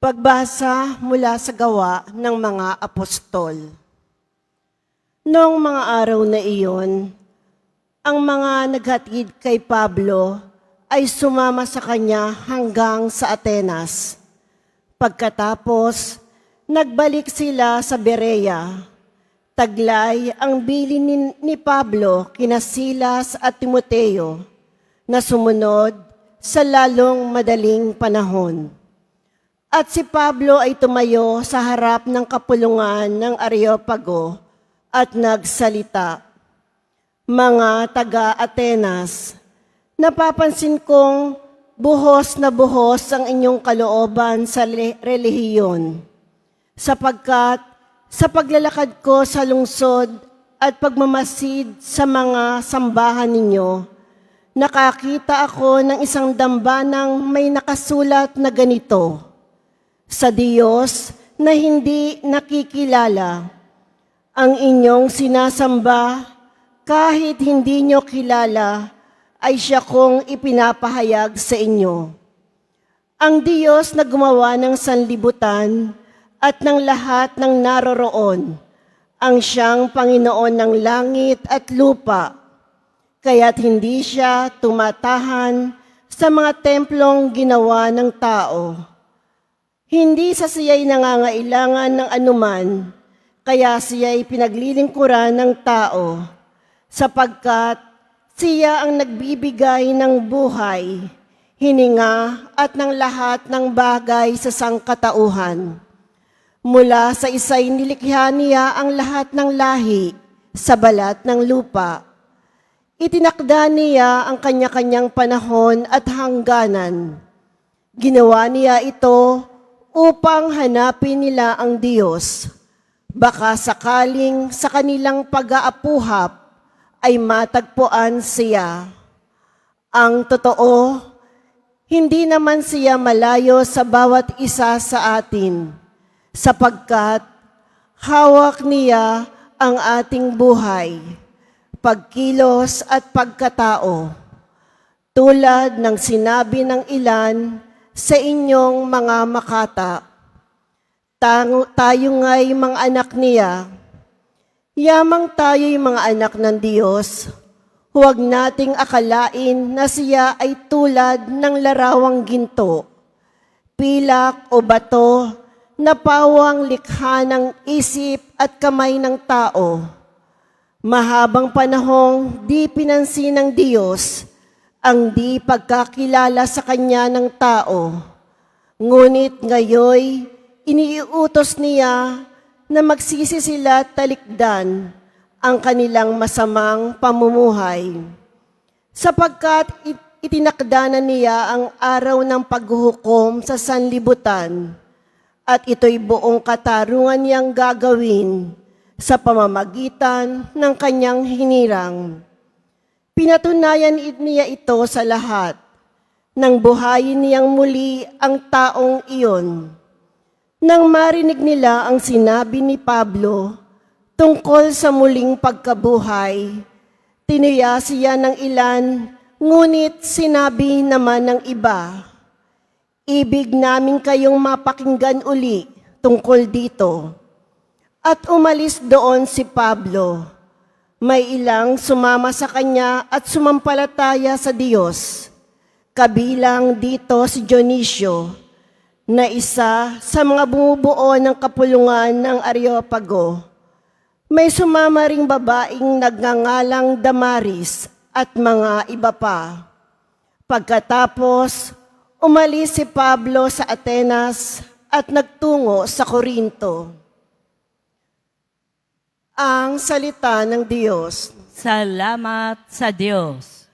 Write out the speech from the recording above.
Pagbasa mula sa Gawa ng mga Apostol. Noong mga araw na iyon, ang mga naghatid kay Pablo ay sumama sa kanya hanggang sa Atenas. Pagkatapos, nagbalik sila sa Berea. Taglay ang bilin ni Pablo kina Silas at Timoteo na sumunod sa lalong madaling panahon. At si Pablo ay tumayo sa harap ng kapulungan ng Areopago at nagsalita, "Mga taga-Atenas, napapansin kong buhos na buhos ang inyong kalooban sa relihiyon, sapagkat sa paglalakad ko sa lungsod at pagmamasid sa mga sambahan ninyo, nakakita ako ng isang dambanang may nakasulat na ganito, sa Diyos na hindi nakikilala. Ang inyong sinasamba, kahit hindi nyo kilala, ay siya kong ipinapahayag sa inyo. Ang Diyos na gumawa ng sanlibutan at ng lahat ng naroroon, ang siyang Panginoon ng langit at lupa, kaya't hindi siya tumatahan sa mga templong ginawa ng tao. Hindi sa siya'y nangangailangan ng anuman, kaya siya'y pinaglilingkuran ng tao, sapagkat siya ang nagbibigay ng buhay, hininga at ng lahat ng bagay sa sangkatauhan. Mula sa isa'y nilikha niya ang lahat ng lahi sa balat ng lupa. Itinakda niya ang kanya-kanyang panahon at hangganan. Ginawa niya ito upang hanapin nila ang Diyos. Baka sakaling sa kanilang pag-aapuhap ay matagpuan siya. Ang totoo, hindi naman siya malayo sa bawat isa sa atin, sapagkat hawak niya ang ating buhay, pagkilos at pagkatao, tulad ng sinabi ng ilan sa inyong mga makata. Tayo nga'y mga anak niya. Yamang tayo'y mga anak ng Diyos, huwag nating akalain na siya ay tulad ng larawang ginto, pilak o bato na pawang likha ng isip at kamay ng tao. Mahabang panahong di pinansin ng Diyos ang di pagkakilala sa Kanya ng tao. Ngunit ngayoy, iniuutos niya na magsisi sila talikdan ang kanilang masamang pamumuhay. Sapagkat itinakda na niya ang araw ng paghuhukom sa sanlibutan, at ito'y buong katarungan niyang gagawin sa pamamagitan ng kanyang hinirang. Pinatunayan niya ito sa lahat, nang buhayin niyang muli ang taong iyon. Nang marinig nila ang sinabi ni Pablo tungkol sa muling pagkabuhay, tinuya siya ng ilan, ngunit sinabi naman ng iba, "Ibig namin kayong mapakinggan uli tungkol dito." At umalis doon si Pablo. May ilang sumama sa kanya at sumampalataya sa Diyos. Kabilang dito si Dionisio, na isa sa mga bumubuo ng kapulungan ng Areopago. May sumama ring babaeng nagngangalang Damaris at mga iba pa. Pagkatapos, umalis si Pablo sa Atenas at nagtungo sa Corinto. Ang salita ng Diyos. Salamat sa Diyos.